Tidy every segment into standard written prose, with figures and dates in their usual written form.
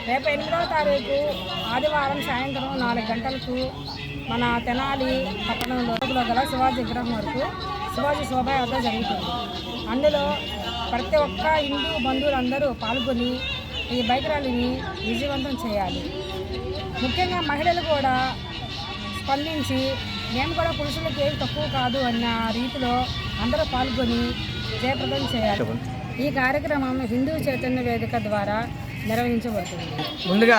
రేపు 8వ తారీఖు ఆదివారం సాయంత్రం 4 గంటలకు మన తెనాలి పట్టణంలో గల శివాజీ విగ్రహం వరకు శివాజీ శోభాయాత్ర జరుగుతుంది. అందులో ప్రతి ఒక్క హిందూ బంధువులందరూ పాల్గొని ఈ బైక్ ర్యాలీని విజయవంతం చేయాలి. ముఖ్యంగా మహిళలు కూడా స్పందించి మేము కూడా పురుషులకు ఏం తక్కువ కాదు అన్న రీతిలో అందరూ పాల్గొని జయప్రదం చేయాలి. ఈ కార్యక్రమం హిందూ చైతన్య వేదిక ద్వారా నిర్వహించబడుతుంది. ముందుగా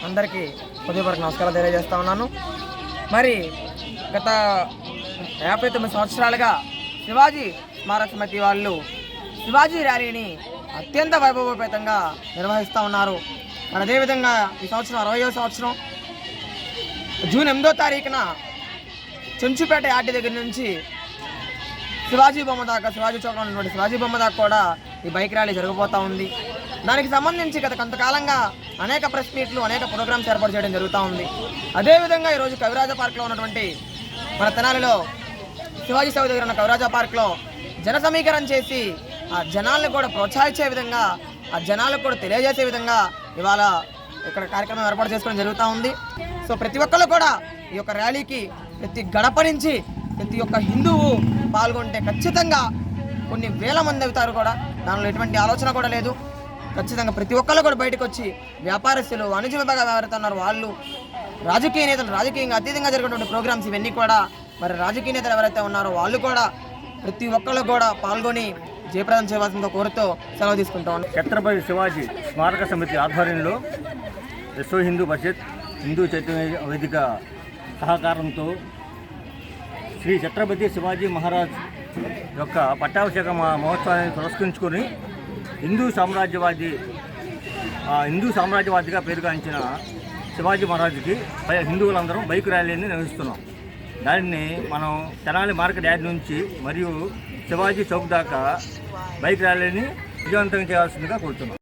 అందరికీ హృదయపూర్వక నమస్కారాలు తెలియజేస్తా ఉన్నాను. మరి గత 59 సంవత్సరాలుగా శివాజీ స్మారక సమితి వాళ్ళు శివాజీ ర్యాలీని అత్యంత వైభవోపేతంగా నిర్వహిస్తూ ఉన్నారు. మరి అదేవిధంగా ఈ సంవత్సరం 60వ సంవత్సరం జూన్ 8వ తారీఖున చెంచుపేట యార్డ్ దగ్గర నుంచి శివాజీ బొమ్మ దాకా, శివాజీ చౌక్ ఉన్నటువంటి శివాజీ బొమ్మ దాకా కూడా ఈ బైక్ ర్యాలీ జరగబోతూ ఉంది. దానికి సంబంధించి గత కొంతకాలంగా అనేక ప్రెస్ మీట్లు, అనేక ప్రోగ్రామ్స్ ఏర్పాటు చేయడం జరుగుతూ ఉంది. అదేవిధంగా ఈరోజు కవిరాజ పార్క్లో ఉన్నటువంటి మన తెనాలిలో శివాజీ చౌక్ దగ్గర ఉన్న కవిరాజ పార్క్లో జన సమీకరణ చేసి ఆ జనాలను కూడా ప్రోత్సహించే విధంగా, ఆ జనాలకు కూడా తెలియజేసే విధంగా ఇవాళ ఇక్కడ కార్యక్రమం ఏర్పాటు చేసుకోవడం జరుగుతూ ఉంది. సో ప్రతి ఒక్కళ్ళు కూడా ఈ యొక్క ర్యాలీకి ప్రతి గడప నుంచి ప్రతి ఒక్క హిందువు పాల్గొంటే ఖచ్చితంగా కొన్ని వేల మంది అవుతారు కూడా. దానిలో ఎటువంటి ఆలోచన కూడా లేదు. ఖచ్చితంగా ప్రతి ఒక్కళ్ళు కూడా బయటకు వచ్చి వ్యాపారస్తులు, వాణిజ్య విభాగాలు ఎవరైతే ఉన్నారో వాళ్ళు, రాజకీయ నేతలు, రాజకీయంగా అతీతంగా జరిగినటువంటి ప్రోగ్రామ్స్ ఇవన్నీ కూడా మరి రాజకీయ నేతలు ఎవరైతే ఉన్నారో వాళ్ళు కూడా ప్రతి ఒక్కళ్ళు కూడా పాల్గొని జయప్రదం చేయవలసిందో కోరుతూ సెలవు తీసుకుంటా ఉన్నాం. ఛత్రపతి శివాజీ స్మారక సమితి ఆధ్వర్యంలో విశ్వ హిందూ పరిషత్, హిందూ చైతన్య వేదిక సహకారంతో శ్రీ ఛత్రపతి శివాజీ మహారాజ్ యొక్క పట్టాభిషేక మహోత్సవాన్ని పురస్కరించుకొని హిందూ సామ్రాజ్యవాదిగా పేరుగాంచిన శివాజీ మహారాజుకి హిందువులందరం బైక్ ర్యాలీని నిర్వహిస్తున్నాం. దానిని మనం తెనాలి మార్కెట్ యార్డ్ నుంచి మరియు శివాజీ చౌక్ దాకా బైక్ ర్యాలీని విజయవంతం చేయాల్సిందిగా కోరుతున్నాం.